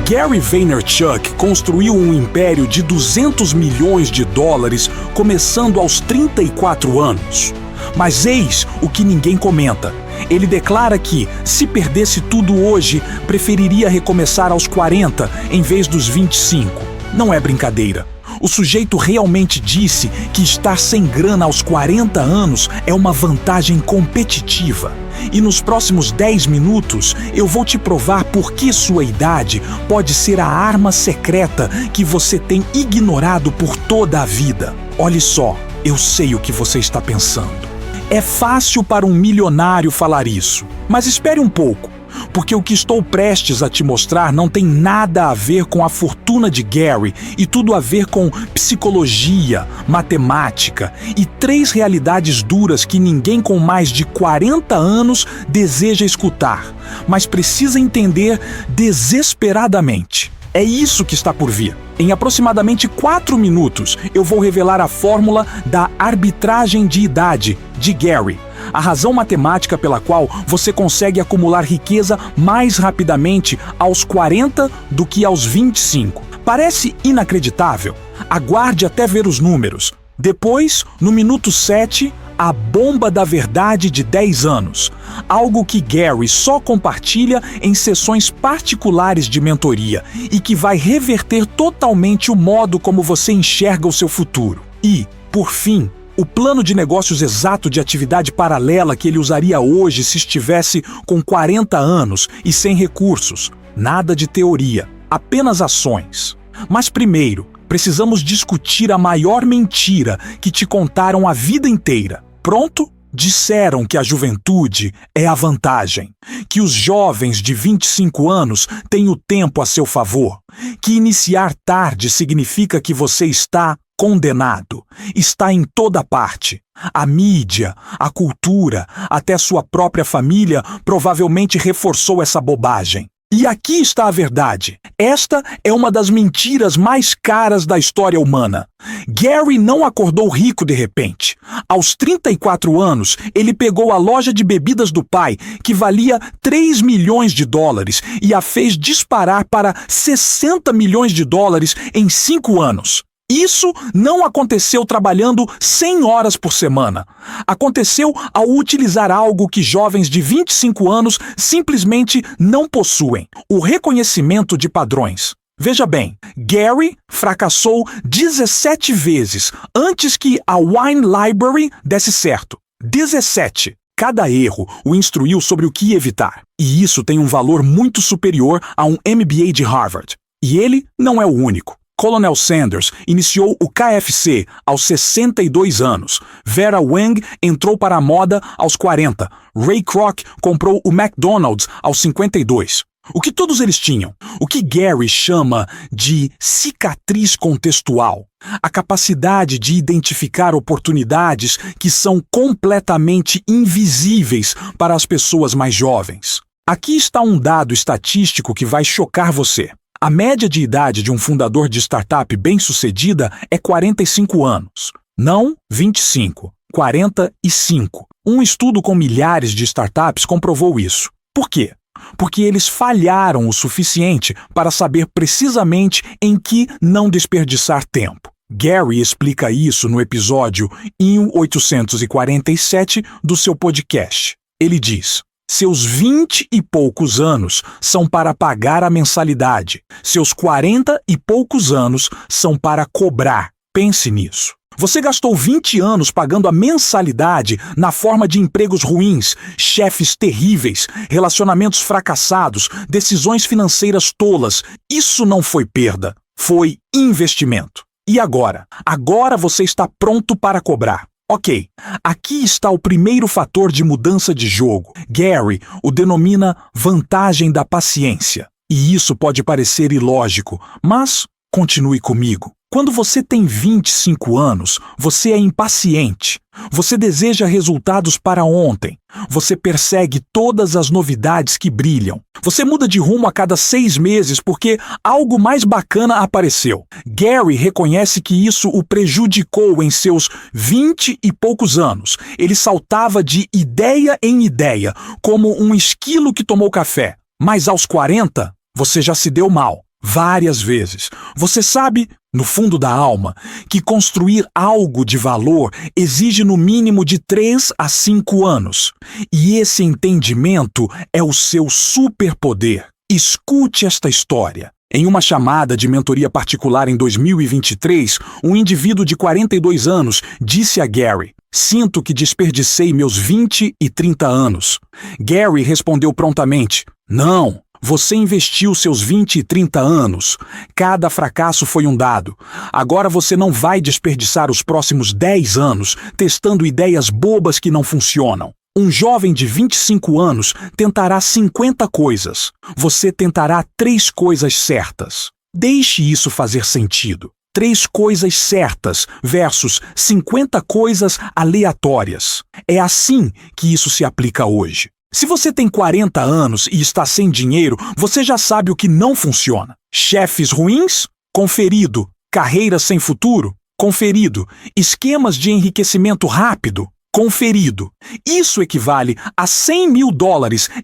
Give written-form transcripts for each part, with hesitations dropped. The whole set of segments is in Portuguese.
Gary Vaynerchuk construiu um império de 200 milhões de dólares começando aos 34 anos. Mas eis o que ninguém comenta. Ele declara que, se perdesse tudo hoje, preferiria recomeçar aos 40 em vez dos 25. Não é brincadeira. O sujeito realmente disse que estar sem grana aos 40 anos é uma vantagem competitiva. E nos próximos 10 minutos eu vou te provar por que sua idade pode ser a arma secreta que você tem ignorado por toda a vida. Olhe só, eu sei o que você está pensando. É fácil para um milionário falar isso, mas espere um pouco, porque o que estou prestes a te mostrar não tem nada a ver com a fortuna de Gary e tudo a ver com psicologia, matemática e 3 realidades duras que ninguém com mais de 40 anos deseja escutar, mas precisa entender desesperadamente. É isso que está por vir. Em aproximadamente 4 minutos, eu vou revelar a fórmula da arbitragem de idade de Gary, a razão matemática pela qual você consegue acumular riqueza mais rapidamente aos 40 do que aos 25. Parece inacreditável? Aguarde até ver os números. Depois, no minuto 7, a bomba da verdade de 10 anos. Algo que Gary só compartilha em sessões particulares de mentoria e que vai reverter totalmente o modo como você enxerga o seu futuro. E, por fim, o plano de negócios exato de atividade paralela que ele usaria hoje se estivesse com 40 anos e sem recursos. Nada de teoria, apenas ações. Mas primeiro, precisamos discutir a maior mentira que te contaram a vida inteira. Pronto? Disseram que a juventude é a vantagem, que os jovens de 25 anos têm o tempo a seu favor, que iniciar tarde significa que você está condenado, está em toda parte. A mídia, a cultura, até sua própria família provavelmente reforçou essa bobagem. E aqui está a verdade. Esta é uma das mentiras mais caras da história humana. Gary não acordou rico de repente. Aos 34 anos, ele pegou a loja de bebidas do pai, que valia 3 milhões de dólares, e a fez disparar para 60 milhões de dólares em 5 anos. Isso não aconteceu trabalhando 100 horas por semana. Aconteceu ao utilizar algo que jovens de 25 anos simplesmente não possuem: o reconhecimento de padrões. Veja bem, Gary fracassou 17 vezes antes que a Wine Library desse certo. 17. Cada erro o instruiu sobre o que evitar. E isso tem um valor muito superior a um MBA de Harvard. E ele não é o único. Colonel Sanders iniciou o KFC aos 62 anos. Vera Wang entrou para a moda aos 40. Ray Kroc comprou o McDonald's aos 52. O que todos eles tinham? O que Gary chama de cicatriz contextual. A capacidade de identificar oportunidades que são completamente invisíveis para as pessoas mais jovens. Aqui está um dado estatístico que vai chocar você. A média de idade de um fundador de startup bem-sucedida é 45 anos. Não 25, 45. Um estudo com milhares de startups comprovou isso. Por quê? Porque eles falharam o suficiente para saber precisamente em que não desperdiçar tempo. Gary explica isso no episódio 1847 do seu podcast. Ele diz: seus 20 e poucos anos são para pagar a mensalidade. Seus 40 e poucos anos são para cobrar. Pense nisso. Você gastou 20 anos pagando a mensalidade na forma de empregos ruins, chefes terríveis, relacionamentos fracassados, decisões financeiras tolas. Isso não foi perda, foi investimento. E agora? Agora você está pronto para cobrar. Ok, aqui está o primeiro fator de mudança de jogo. Gary o denomina vantagem da paciência. E isso pode parecer ilógico, mas continue comigo. Quando você tem 25 anos, você é impaciente. Você deseja resultados para ontem. Você persegue todas as novidades que brilham. Você muda de rumo a cada 6 meses porque algo mais bacana apareceu. Gary reconhece que isso o prejudicou em seus 20 e poucos anos. Ele saltava de ideia em ideia, como um esquilo que tomou café. Mas aos 40, você já se deu mal. várias vezes. Você sabe, no fundo da alma, que construir algo de valor exige no mínimo de 3 a 5 anos. E esse entendimento é o seu superpoder. Escute esta história. Em uma chamada de mentoria particular em 2023, um indivíduo de 42 anos disse a Gary: "Sinto que desperdicei meus 20 e 30 anos." Gary respondeu prontamente: "Não, você investiu seus 20 e 30 anos. Cada fracasso foi um dado. Agora você não vai desperdiçar os próximos 10 anos testando ideias bobas que não funcionam. Um jovem de 25 anos tentará 50 coisas. Você tentará 3 coisas certas. Deixe isso fazer sentido. 3 coisas certas versus 50 coisas aleatórias. É assim que isso se aplica hoje. Se você tem 40 anos e está sem dinheiro, você já sabe o que não funciona. Chefes ruins? Conferido. Carreiras sem futuro? Conferido. Esquemas de enriquecimento rápido? Conferido. Isso equivale a $100 mil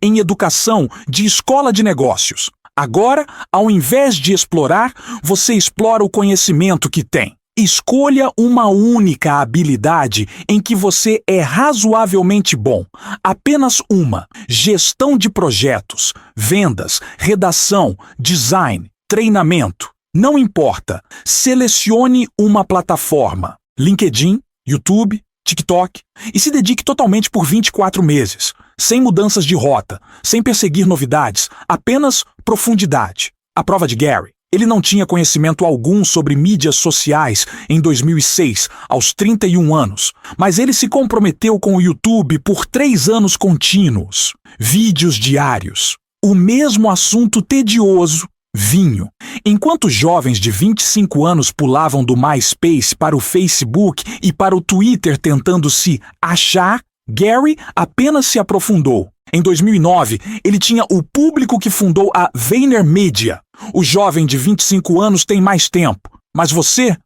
em educação de escola de negócios. Agora, ao invés de explorar, você explora o conhecimento que tem. Escolha uma única habilidade em que você é razoavelmente bom. Apenas uma. Gestão de projetos, vendas, redação, design, treinamento. Não importa. Selecione uma plataforma. LinkedIn, YouTube, TikTok, e se dedique totalmente por 24 meses, sem mudanças de rota, sem perseguir novidades, apenas profundidade. A prova de Gary. Ele não tinha conhecimento algum sobre mídias sociais em 2006, aos 31 anos, mas ele se comprometeu com o YouTube por 3 anos contínuos. Vídeos diários. O mesmo assunto tedioso, vinho. Enquanto jovens de 25 anos pulavam do MySpace para o Facebook e para o Twitter tentando se achar, Gary apenas se aprofundou. Em 2009, ele tinha o público que fundou a VaynerMedia. O jovem de 25 anos tem mais tempo, mas você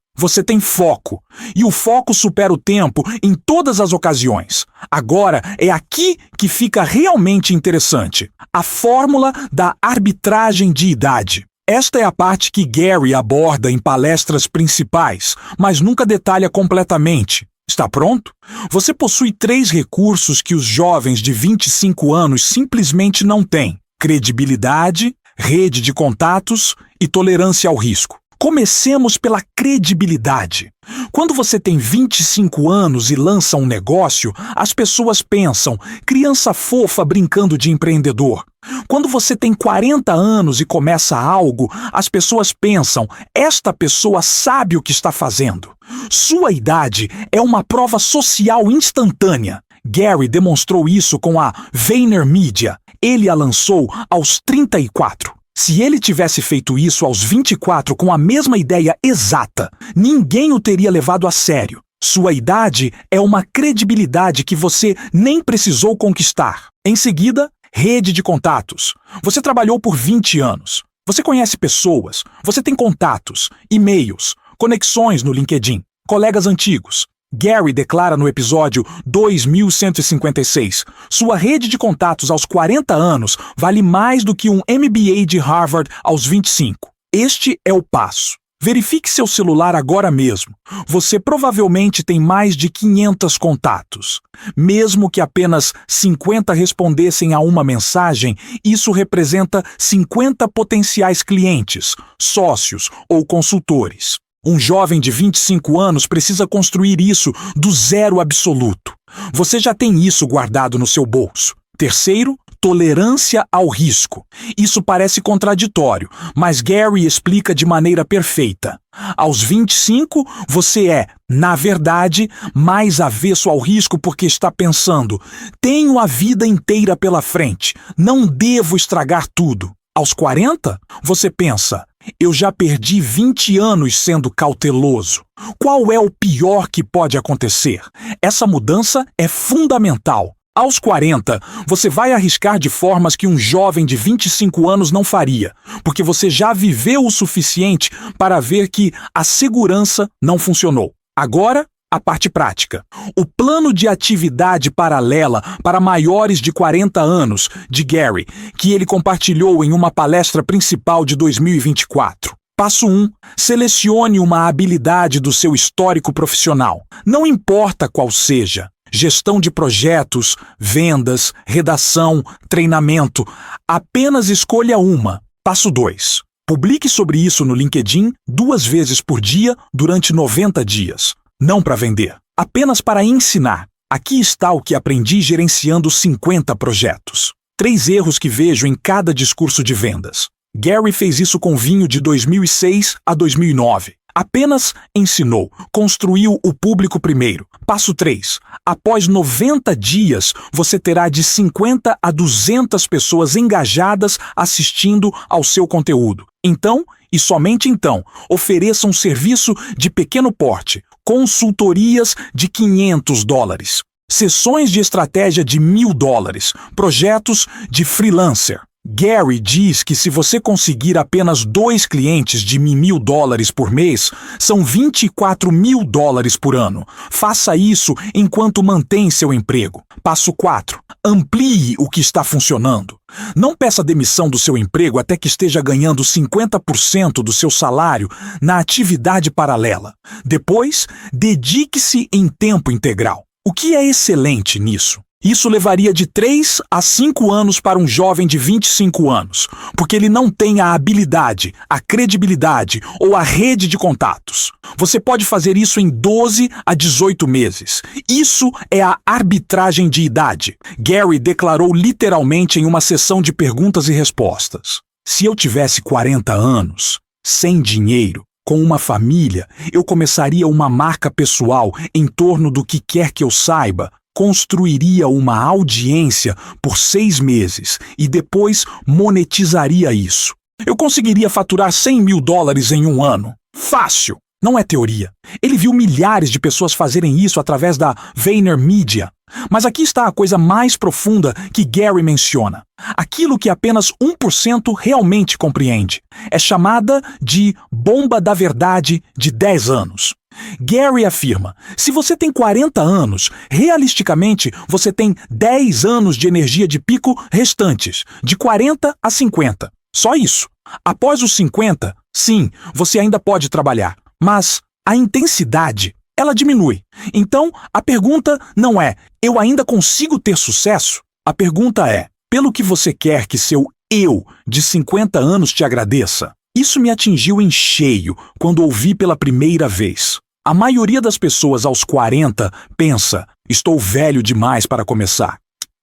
tem foco. E o foco supera o tempo em todas as ocasiões. Agora é aqui que fica realmente interessante. A fórmula da arbitragem de idade. Esta é a parte que Gary aborda em palestras principais, mas nunca detalha completamente. Está pronto? Você possui 3 recursos que os jovens de 25 anos simplesmente não têm: credibilidade, rede de contatos e tolerância ao risco. Comecemos pela credibilidade. Quando você tem 25 anos e lança um negócio, as pessoas pensam: criança fofa brincando de empreendedor. Quando você tem 40 anos e começa algo, as pessoas pensam: esta pessoa sabe o que está fazendo. Sua idade é uma prova social instantânea. Gary demonstrou isso com a VaynerMedia. Ele a lançou aos 34. Se ele tivesse feito isso aos 24 com a mesma ideia exata, ninguém o teria levado a sério. Sua idade é uma credibilidade que você nem precisou conquistar. Em seguida, rede de contatos. Você trabalhou por 20 anos. Você conhece pessoas. Você tem contatos, e-mails, conexões no LinkedIn, colegas antigos. Gary declara no episódio 2156, sua rede de contatos aos 40 anos vale mais do que um MBA de Harvard aos 25. Este é o passo. Verifique seu celular agora mesmo. Você provavelmente tem mais de 500 contatos. Mesmo que apenas 50 respondessem a uma mensagem, isso representa 50 potenciais clientes, sócios ou consultores. Um jovem de 25 anos precisa construir isso do zero absoluto. Você já tem isso guardado no seu bolso. Terceiro, tolerância ao risco. Isso parece contraditório, mas Gary explica de maneira perfeita. Aos 25, você é, na verdade, mais avesso ao risco porque está pensando: tenho a vida inteira pela frente, não devo estragar tudo. Aos 40, você pensa: eu já perdi 20 anos sendo cauteloso. Qual é o pior que pode acontecer? Essa mudança é fundamental. Aos 40, você vai arriscar de formas que um jovem de 25 anos não faria, porque você já viveu o suficiente para ver que a segurança não funcionou. Agora, A parte prática. O plano de atividade paralela para maiores de 40 anos de Gary, que ele compartilhou em uma palestra principal de 2024. Passo 1. Selecione uma habilidade do seu histórico profissional. Não importa qual seja. Gestão de projetos, vendas, redação, treinamento. Apenas escolha uma. Passo 2. Publique sobre isso no LinkedIn 2 vezes por dia durante 90 dias. Não para vender, apenas para ensinar. Aqui está o que aprendi gerenciando 50 projetos. 3 erros que vejo em cada discurso de vendas. Gary fez isso com vinho de 2006 a 2009. Apenas ensinou, construiu o público primeiro. Passo 3. Após 90 dias, você terá de 50 a 200 pessoas engajadas assistindo ao seu conteúdo. Então, e somente então, ofereça um serviço de pequeno porte, consultorias de $500, sessões de estratégia de $1.000, projetos de freelancer. Gary diz que se você conseguir apenas 2 clientes de $1.000 por mês, são $24.000 por ano. Faça isso enquanto mantém seu emprego. Passo 4. Amplie o que está funcionando. Não peça demissão do seu emprego até que esteja ganhando 50% do seu salário na atividade paralela. Depois, dedique-se em tempo integral. O que é excelente nisso? Isso levaria de 3 a 5 anos para um jovem de 25 anos, porque ele não tem a habilidade, a credibilidade ou a rede de contatos. Você pode fazer isso em 12 a 18 meses. Isso é a arbitragem de idade. Gary declarou literalmente em uma sessão de perguntas e respostas. Se eu tivesse 40 anos, sem dinheiro, com uma família, eu começaria uma marca pessoal em torno do que quer que eu saiba, construiria uma audiência por 6 meses e depois monetizaria isso. Eu conseguiria faturar $100.000 em um ano. Fácil! Não é teoria. Ele viu milhares de pessoas fazerem isso através da VaynerMedia. Mas aqui está a coisa mais profunda que Gary menciona. Aquilo que apenas 1% realmente compreende. É chamada de bomba da verdade de 10 anos. Gary afirma, se você tem 40 anos, realisticamente você tem 10 anos de energia de pico restantes, de 40 a 50. Só isso. Após os 50, sim, você ainda pode trabalhar, mas a intensidade, ela diminui. Então, a pergunta não é, eu ainda consigo ter sucesso? A pergunta é, pelo que você quer que seu eu de 50 anos te agradeça? Isso me atingiu em cheio quando ouvi pela primeira vez. A maioria das pessoas aos 40 pensa, estou velho demais para começar.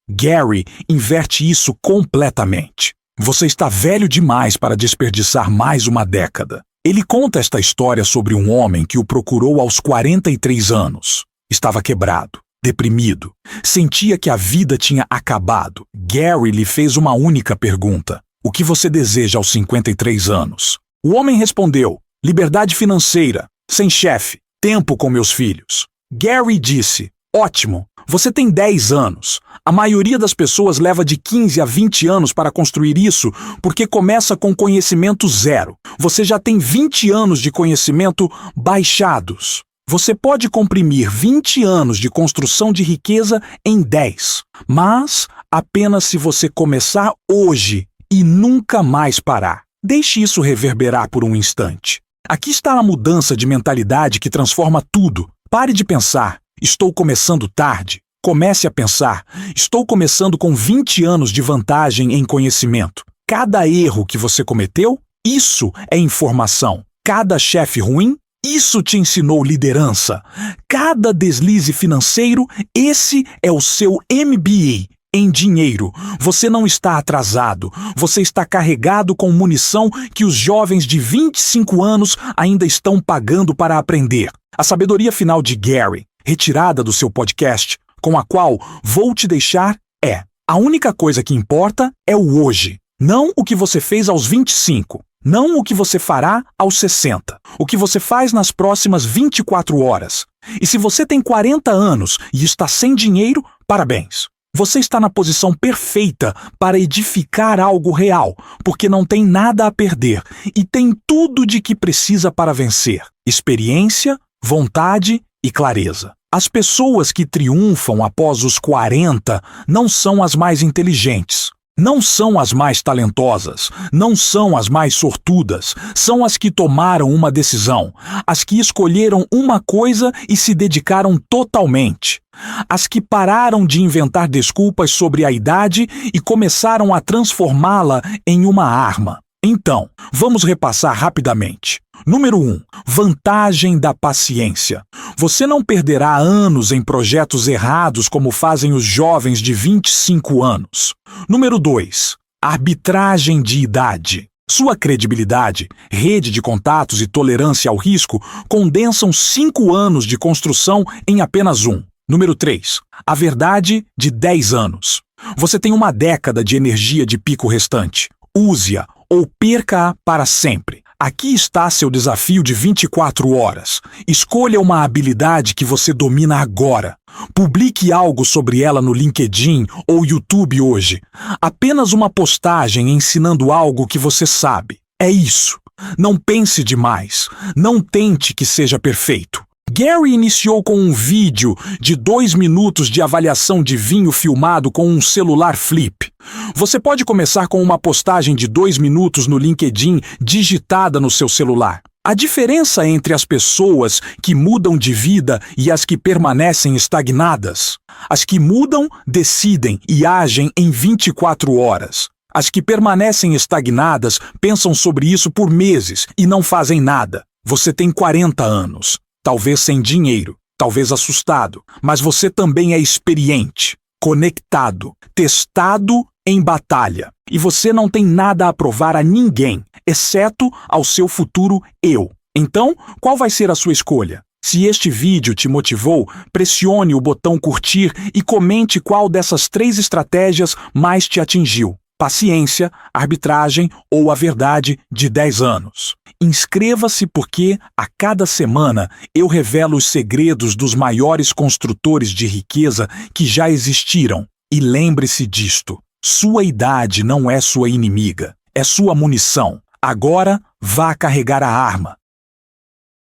Gary inverte isso completamente. Você está velho demais para desperdiçar mais uma década. Ele conta esta história sobre um homem que o procurou aos 43 anos. Estava quebrado, deprimido, sentia que a vida tinha acabado. Gary lhe fez uma única pergunta. O que você deseja aos 53 anos? O homem respondeu, liberdade financeira, sem chefe. Tempo com meus filhos. Gary disse, ótimo, você tem 10 anos. A maioria das pessoas leva de 15 a 20 anos para construir isso porque começa com conhecimento zero. Você já tem 20 anos de conhecimento baixados. Você pode comprimir 20 anos de construção de riqueza em 10, mas apenas se você começar hoje e nunca mais parar. Deixe isso reverberar por um instante. Aqui está a mudança de mentalidade que transforma tudo. Pare de pensar, estou começando tarde. Comece a pensar, estou começando com 20 anos de vantagem em conhecimento. Cada erro que você cometeu, isso é informação. Cada chefe ruim, isso te ensinou liderança. Cada deslize financeiro, esse é o seu MBA. Em dinheiro, você não está atrasado, você está carregado com munição que os jovens de 25 anos ainda estão pagando para aprender. A sabedoria final de Gary, retirada do seu podcast, com a qual vou te deixar, é: a única coisa que importa é o hoje, não o que você fez aos 25, não o que você fará aos 60, o que você faz nas próximas 24 horas. E se você tem 40 anos e está sem dinheiro, parabéns. Você está na posição perfeita para edificar algo real, porque não tem nada a perder e tem tudo de que precisa para vencer: experiência, vontade e clareza. As pessoas que triunfam após os 40 não são as mais inteligentes. Não são as mais talentosas, não são as mais sortudas, são as que tomaram uma decisão, as que escolheram uma coisa e se dedicaram totalmente, as que pararam de inventar desculpas sobre a idade e começaram a transformá-la em uma arma. Então, vamos repassar rapidamente. Número 1. Vantagem da paciência. Você não perderá anos em projetos errados como fazem os jovens de 25 anos. Número 2. Arbitragem de idade. Sua credibilidade, rede de contatos e tolerância ao risco condensam 5 anos de construção em apenas 1. Número 3. A verdade de 10 anos. Você tem uma década de energia de pico restante. Use-a ou perca-a para sempre. Aqui está seu desafio de 24 horas. Escolha uma habilidade que você domina agora. Publique algo sobre ela no LinkedIn ou YouTube hoje. Apenas uma postagem ensinando algo que você sabe. É isso. Não pense demais. Não tente que seja perfeito. Gary iniciou com um vídeo de 2 minutos de avaliação de vinho filmado com um celular flip. Você pode começar com uma postagem de 2 minutos no LinkedIn digitada no seu celular. A diferença entre as pessoas que mudam de vida e as que permanecem estagnadas. As que mudam, decidem e agem em 24 horas. As que permanecem estagnadas pensam sobre isso por meses e não fazem nada. Você tem 40 anos. Talvez sem dinheiro, talvez assustado, mas você também é experiente, conectado, testado em batalha. E você não tem nada a provar a ninguém, exceto ao seu futuro eu. Então, qual vai ser a sua escolha? Se este vídeo te motivou, pressione o botão curtir e comente qual dessas 3 estratégias mais te atingiu. Paciência, arbitragem ou a verdade de 10 anos. Inscreva-se porque, a cada semana, eu revelo os segredos dos maiores construtores de riqueza que já existiram. E lembre-se disto: sua idade não é sua inimiga, é sua munição. Agora, vá carregar a arma.